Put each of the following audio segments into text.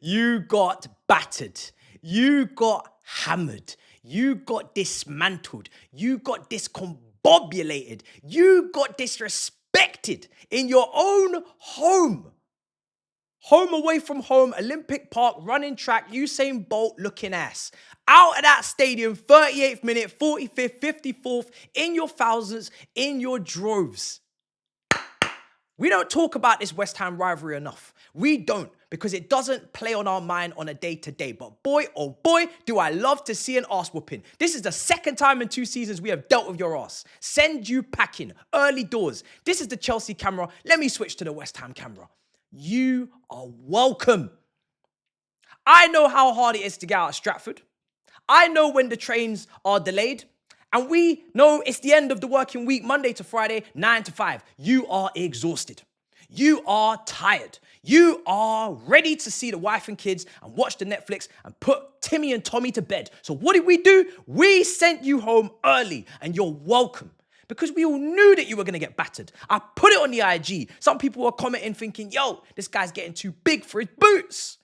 You got battered. You got hammered. You got dismantled. You got discombobulated. You got disrespected in your own home. Home away from home, Olympic Park, running track, Usain Bolt looking ass. Out of that stadium, 38th minute, 45th, 54th, in your thousands, in your droves. We don't talk about this West Ham rivalry enough. We don't, because it doesn't play on our mind on a day-to-day. But boy, oh boy, do I love to see an arse whooping. This is the second time in 2 seasons we have dealt with your arse. Send you packing, early doors. This is the Chelsea camera. Let me switch to the West Ham camera. You are welcome. I know how hard it is to get out of Stratford. I know when the trains are delayed. And we know it's the end of the working week, Monday to Friday, 9 to 5. You are exhausted. You are tired. You are ready to see the wife and kids and watch the Netflix and put Timmy and Tommy to bed. So what did we do? We sent you home early, and you're welcome. Because we all knew that you were going to get battered. I put it on the IG. Some people were commenting thinking, yo, this guy's getting too big for his boots.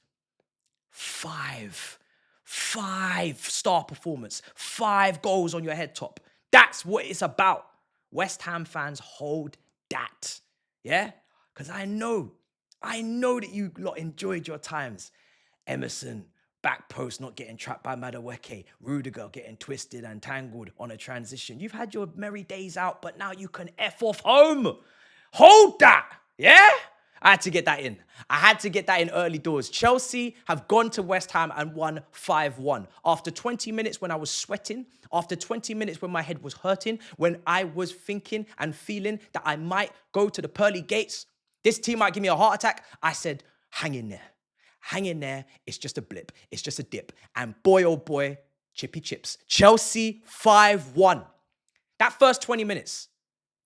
5-star performance. 5 goals on your head top. That's what it's about. West Ham fans, hold that. Yeah? Because I know that you lot enjoyed your times. Emerson, back post not getting trapped by Madueke. Rudiger getting twisted and tangled on a transition. You've had your merry days out, but now you can F off home. Hold that. Yeah? I had to get that in. I had to get that in early doors. Chelsea have gone to West Ham and won 5-1. After 20 minutes when I was sweating, after 20 minutes when my head was hurting, when I was thinking and feeling that I might go to the pearly gates, this team might give me a heart attack, I said, hang in there. Hang in there. It's just a blip. It's just a dip. And boy, oh boy, chippy chips. Chelsea 5-1. That first 20 minutes,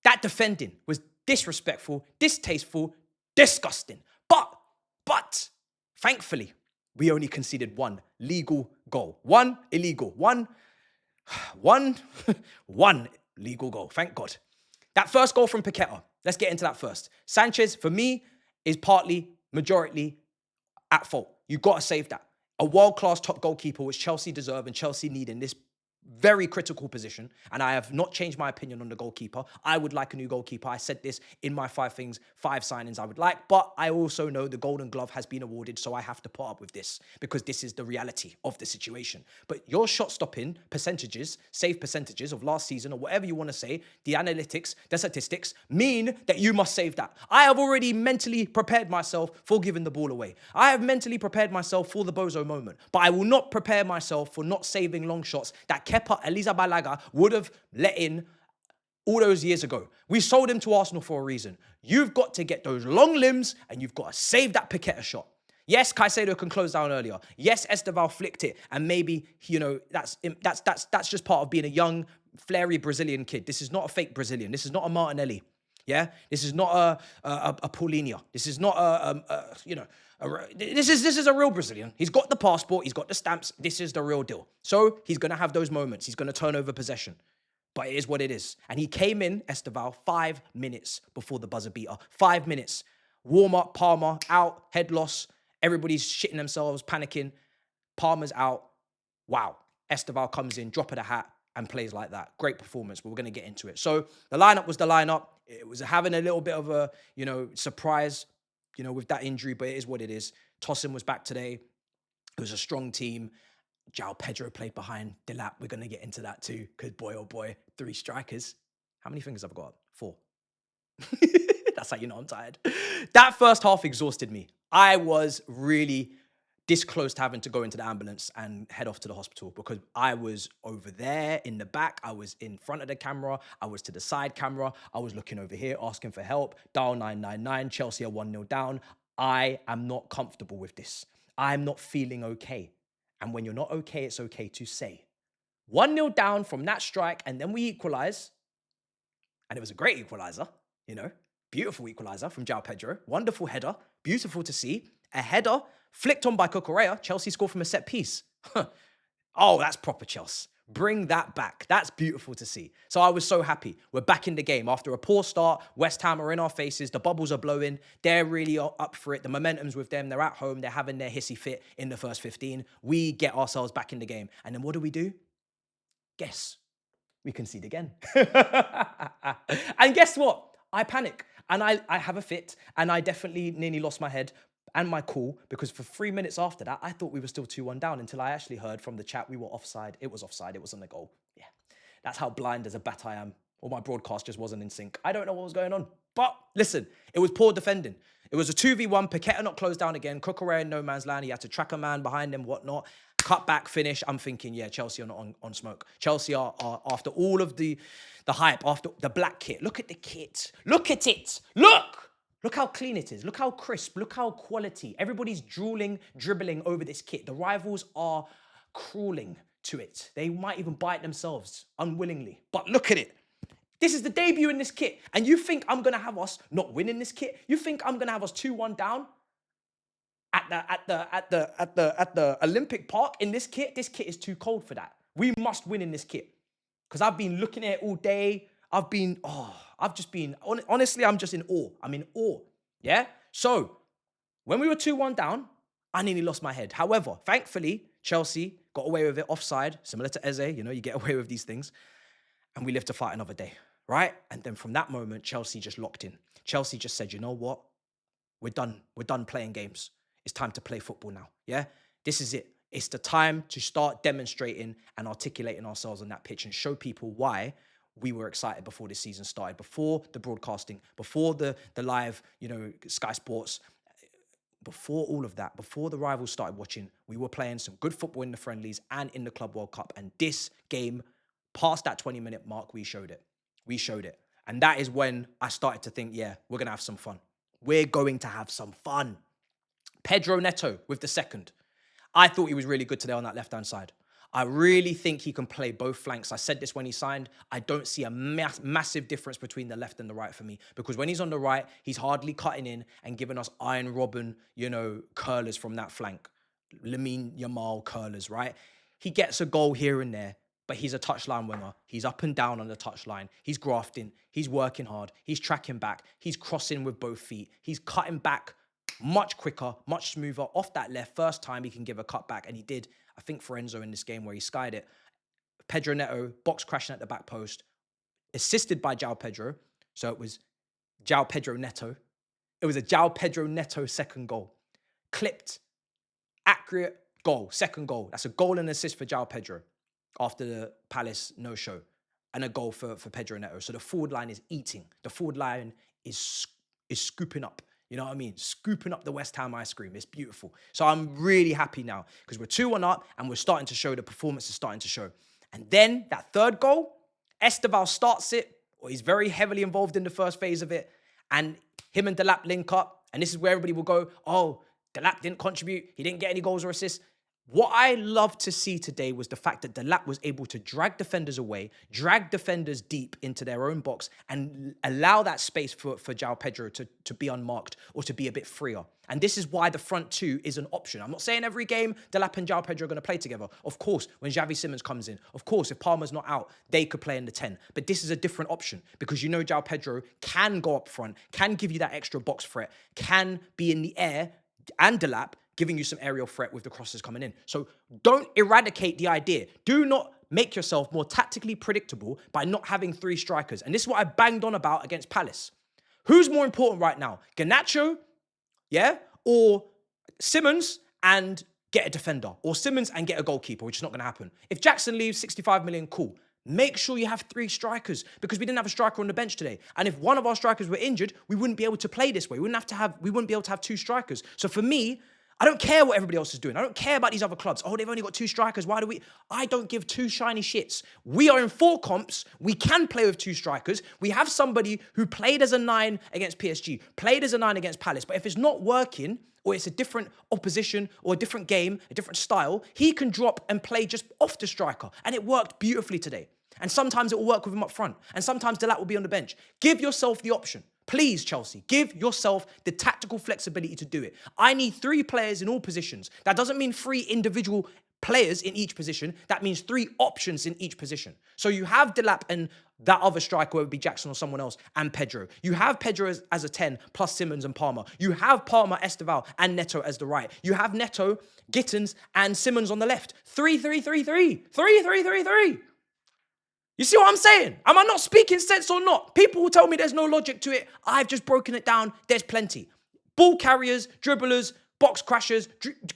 that defending was disrespectful, distasteful, disgusting. But, thankfully, we only conceded 1 legal goal. 1 illegal. One legal goal. Thank God. That first goal from Paqueta. Let's get into that first. Sanchez, for me, is majority at fault. You got to save that. A world-class top goalkeeper, which Chelsea deserve and Chelsea need in this very critical position, and I have not changed my opinion on the goalkeeper. I would like a new goalkeeper. I said this in my 5 signings I would like, but I also know the Golden Glove has been awarded, so I have to put up with this because this is the reality of the situation. But your shot-stopping percentages, save percentages of last season or whatever you want to say, the analytics, the statistics, mean that you must save that. I have already mentally prepared myself for giving the ball away. I have mentally prepared myself for the bozo moment, but I will not prepare myself for not saving long shots that Kepa Arrizabalaga would have let in all those years ago. We sold him to Arsenal for a reason. You've got to get those long limbs and you've got to save that Paqueta shot. Yes, Caicedo can close down earlier. Yes, Esteval flicked it. And maybe, that's just part of being a young, flary Brazilian kid. This is not a fake Brazilian. This is not a Martinelli. Yeah? This is not a Paulinho. This is not this is a real Brazilian. He's got the passport. He's got the stamps. This is the real deal. So he's going to have those moments. He's going to turn over possession. But it is what it is. And he came in, Esteval, 5 minutes before the buzzer beater. 5 minutes. Warm up, Palmer out, head loss. Everybody's shitting themselves, panicking. Palmer's out. Wow. Esteval comes in, drop of the hat, and plays like that. Great performance, but we're going to get into it. So the lineup was the lineup. It was having a little bit of a, surprise, with that injury, but it is what it is. Tosin was back today. It was a strong team. Joao Pedro played behind Delap. We're going to get into that too, because boy, oh boy, 3 strikers. How many fingers have I got? 4. That's how you know I'm tired. That first half exhausted me. I was really this close to having to go into the ambulance and head off to the hospital because I was over there in the back. I was in front of the camera. I was to the side camera. I was looking over here, asking for help. Dial 999. Chelsea are 1-0 down. I am not comfortable with this. I'm not feeling okay. And when you're not okay, it's okay to say. 1-0 down from that strike, and then we equalize. And it was a great equalizer, Beautiful equalizer from Joao Pedro. Wonderful header. Beautiful to see. A header flicked on by Cucurella. Chelsea scored from a set piece. Oh, that's proper Chelsea. Bring that back. That's beautiful to see. So I was so happy. We're back in the game. After a poor start, West Ham are in our faces. The bubbles are blowing. They're really up for it. The momentum's with them. They're at home. They're having their hissy fit in the first 15. We get ourselves back in the game. And then what do? Guess. We concede again. And guess what? I panic. And I have a fit. And I definitely nearly lost my head and my cool, because for 3 minutes after that, I thought we were still 2-1 down until I actually heard from the chat we were offside. It was offside. It wasn't a goal. Yeah, that's how blind as a bat I am. Or my broadcast just wasn't in sync. I don't know what was going on. But listen, it was poor defending. It was a 2v1. Paqueta not closed down again. Cucurella in no man's land. He had to track a man behind him, whatnot. Cut back, finish. I'm thinking, yeah, Chelsea are not on smoke. Chelsea are after all of the hype, after the black kit. Look at the kit. Look at it. Look! Look how clean it is. Look how crisp. Look how quality. Everybody's drooling, dribbling over this kit. The rivals are crawling to it. They might even bite themselves unwillingly. But look at it. This is the debut in this kit. And you think I'm going to have us not winning this kit? You think I'm going to have us 2-1 down at the Olympic Park in this kit? This kit is too cold for that. We must win in this kit. Because I've been looking at it all day. Honestly, I'm just in awe. I'm in awe. Yeah? So, when we were 2-1 down, I nearly lost my head. However, thankfully, Chelsea got away with it offside, similar to Eze. You know, you get away with these things. And we live to fight another day, right? And then from that moment, Chelsea just locked in. Chelsea just said, you know what? We're done. We're done playing games. It's time to play football now. Yeah? This is it. It's the time to start demonstrating and articulating ourselves on that pitch and show people why we were excited before this season started, before the broadcasting, before the live, Sky Sports, before all of that, before the rivals started watching, we were playing some good football in the friendlies and in the Club World Cup. And this game, past that 20-minute mark, we showed it. We showed it. And that is when I started to think, yeah, we're going to have some fun. We're going to have some fun. Pedro Neto with the second. I thought he was really good today on that left-hand side. I really think he can play both flanks. I said this when he signed. I don't see a massive difference between the left and the right for me, because when he's on the right, he's hardly cutting in and giving us Iron Robin, curlers from that flank. Lamine Yamal curlers, right? He gets a goal here and there, but he's a touchline winger. He's up and down on the touchline. He's grafting. He's working hard. He's tracking back. He's crossing with both feet. He's cutting back much quicker, much smoother off that left. First time he can give a cut back, and he did, I think, for Enzo in this game where he skied it. Pedro Neto, box crashing at the back post, assisted by Joao Pedro. So it was Joao Pedro Neto. It was a Joao Pedro Neto second goal. Clipped, accurate goal, second goal. That's a goal and assist for Joao Pedro after the Palace no-show, and a goal for Pedro Neto. So the forward line is eating. The forward line is scooping up. You know what I mean? Scooping up the West Ham ice cream. It's beautiful. So I'm really happy now because we're 2-1 up and we're starting to show, the performance is starting to show. And then that third goal, Esteval starts it, or he's very heavily involved in the first phase of it. And him and Delap link up. And this is where everybody will go, oh, Delap didn't contribute. He didn't get any goals or assists. What I loved to see today was the fact that Delap was able to drag defenders away, drag defenders deep into their own box, and allow that space for Joao Pedro to be unmarked or to be a bit freer. And this is why the front two is an option. I'm not saying every game Delap and Joao Pedro are going to play together. Of course, when Xavi Simons comes in, of course, if Palmer's not out, they could play in the 10. But this is a different option because Joao Pedro can go up front, can give you that extra box threat, can be in the air, and Delap giving you some aerial threat with the crosses coming in. So don't eradicate the idea. Do not make yourself more tactically predictable by not having three strikers. And this is what I banged on about against Palace. Who's more important right now? Garnacho, yeah? Or Simons and get a defender? Or Simons and get a goalkeeper, which is not going to happen. If Jackson leaves, 65 million, cool. Make sure you have three strikers because we didn't have a striker on the bench today. And if one of our strikers were injured, we wouldn't be able to play this way. We wouldn't be able to have two strikers. So for me, I don't care what everybody else is doing. I don't care about these other clubs. Oh, they've only got two strikers. Why do we? I don't give two shiny shits. We are in 4 comps. We can play with 2 strikers. We have somebody who played as a 9 against PSG, played as a 9 against Palace. But if it's not working, or it's a different opposition, or a different game, a different style, he can drop and play just off the striker. And it worked beautifully today. And sometimes it will work with him up front. And sometimes Delap will be on the bench. Give yourself the option. Please, Chelsea, give yourself the tactical flexibility to do it. I need 3 players in all positions. That doesn't mean 3 individual players in each position, that means 3 options in each position. So you have Delap and that other striker, whether it be Jackson or someone else, and Pedro. You have Pedro as a 10, plus Simmons and Palmer. You have Palmer, Esteval, and Neto as the right. You have Neto, Gittins, and Simmons on the left. 3-3-3-3. 3-3-3-3. You see what I'm saying? Am I not speaking sense or not? People will tell me there's no logic to it. I've just broken it down. There's plenty. Ball carriers, dribblers, box crashers,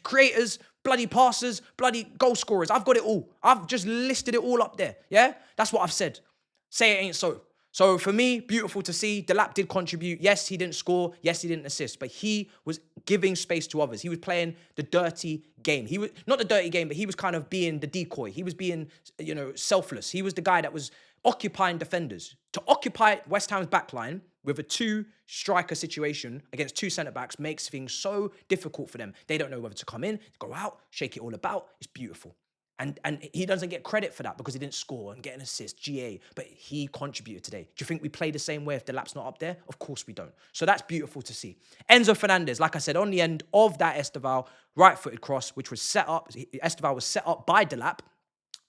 creators, bloody passers, bloody goal scorers. I've got it all. I've just listed it all up there. Yeah? That's what I've said. Say it ain't so. So for me, beautiful to see. Delap did contribute. Yes, he didn't score. Yes, he didn't assist. But he was giving space to others. He was playing the dirty game. He was not the dirty game, but he was kind of being the decoy. He was being, selfless. He was the guy that was occupying defenders. To occupy West Ham's backline with a 2-striker situation against 2 centre-backs makes things so difficult for them. They don't know whether to come in, go out, shake it all about. It's beautiful. And he doesn't get credit for that because he didn't score and get an assist, GA, but he contributed today. Do you think we play the same way if Delap's not up there? Of course we don't. So that's beautiful to see. Enzo Fernandez, like I said, on the end of that Esteval right-footed cross, which was set up, Esteval was set up by Delap,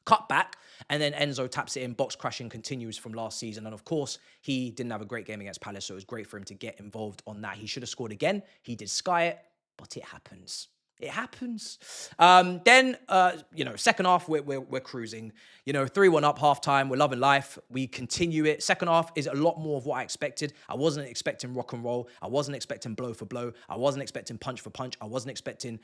cut back, and then Enzo taps it in. Box crashing continues from last season. And of course, he didn't have a great game against Palace, so it was great for him to get involved on that. He should have scored again. He did sky it, but it happens. It happens. Then, second half, we're cruising. 3-1 up, half-time. We're loving life. We continue it. Second half is a lot more of what I expected. I wasn't expecting rock and roll. I wasn't expecting blow for blow. I wasn't expecting punch for punch. I wasn't expecting,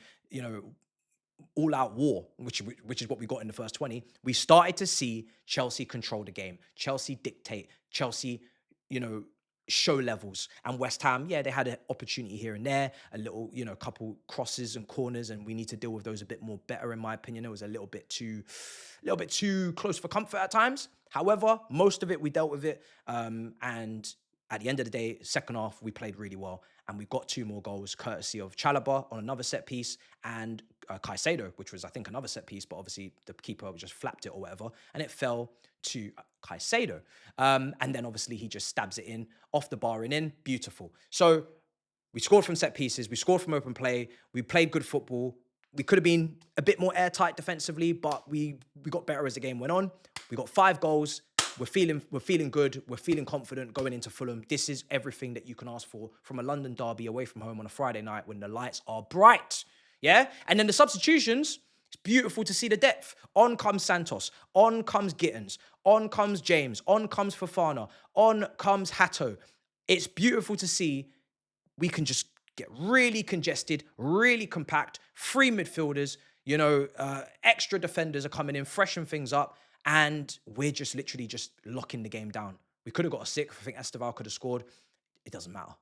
all-out war, which is what we got in the first 20. We started to see Chelsea control the game. Chelsea dictate. Chelsea, show levels. And West Ham, they had an opportunity here and there, a little, couple crosses and corners, and we need to deal with those a bit more better, in my opinion. It was a little bit too close for comfort at times. However, most of it, we dealt with it. And at the end of the day, second half, we played really well. And we got 2 more goals, courtesy of Chalobah on another set piece and Caicedo, which was, I think, another set piece, but obviously the keeper just flapped it or whatever, and it fell to Caicedo. And then obviously he just stabs it in, off the bar and in. Beautiful. So we scored from set pieces. We scored from open play. We played good football. We could have been a bit more airtight defensively, but we got better as the game went on. We got 5 goals. We're feeling good. We're feeling confident going into Fulham. This is everything that you can ask for from a London derby away from home on a Friday night when the lights are bright. Yeah? And then the substitutions, it's beautiful to see the depth. On comes Santos. On comes Gittins. On comes James. On comes Fofana. On comes Hato. It's beautiful to see we can just get really congested, really compact, 3 midfielders, extra defenders are coming in, freshen things up, and we're just literally just locking the game down. We could have got a 6. I think Esteval could have scored. It doesn't matter.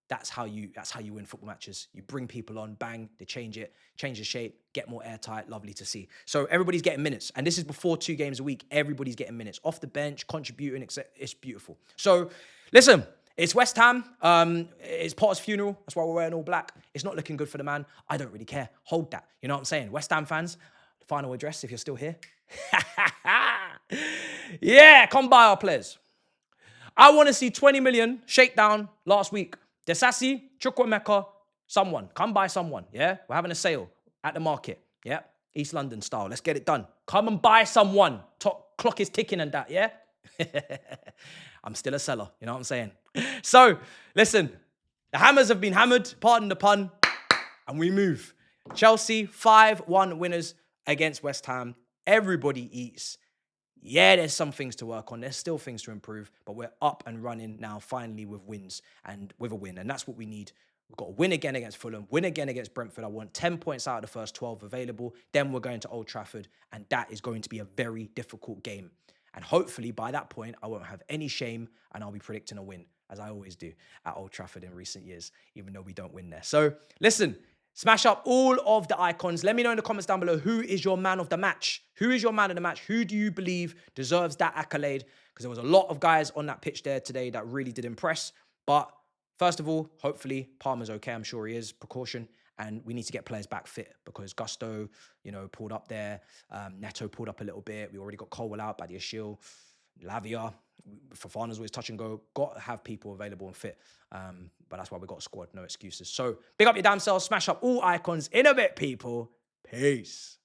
That's how you win football matches. You bring people on, bang, they change the shape, get more airtight, lovely to see. So everybody's getting minutes. And this is before 2 games a week. Everybody's getting minutes. Off the bench, contributing, it's beautiful. So listen, it's West Ham. It's Potter's funeral. That's why we're wearing all black. It's not looking good for the man. I don't really care. Hold that. You know what I'm saying? West Ham fans, final address if you're still here. Yeah, come buy our players. I want to see 20 million shakedown last week. Desassi, Chukwuemeka, someone. Come buy someone, yeah? We're having a sale at the market, yeah? East London style. Let's get it done. Come and buy someone. Clock is ticking and that, yeah? I'm still a seller, you know what I'm saying? So, listen, the hammers have been hammered, pardon the pun, and we move. Chelsea, 5-1 winners against West Ham. Everybody eats. Yeah, there's some things to work on. There's still things to improve, but we're up and running now, finally, with wins and with a win. And that's what we need. We've got to win again against Fulham, win again against Brentford. I want 10 points out of the first 12 available. Then we're going to Old Trafford, and that is going to be a very difficult game. And hopefully, by that point, I won't have any shame, and I'll be predicting a win, as I always do at Old Trafford in recent years, even though we don't win there. So, listen. Smash up all of the icons. Let me know in the comments down below, who is your man of the match? Who is your man of the match? Who do you believe deserves that accolade? Because there was a lot of guys on that pitch there today that really did impress. But first of all, hopefully Palmer's okay. I'm sure he is. Precaution. And we need to get players back fit because Gusto, pulled up there. Neto pulled up a little bit. We already got Colwell out, Badiashile, Lavia. Fofana's always touch and go. Got to have people available and fit. But that's why we got a squad. No excuses. So big up your damn selves. Smash up all icons in a bit, people. Peace.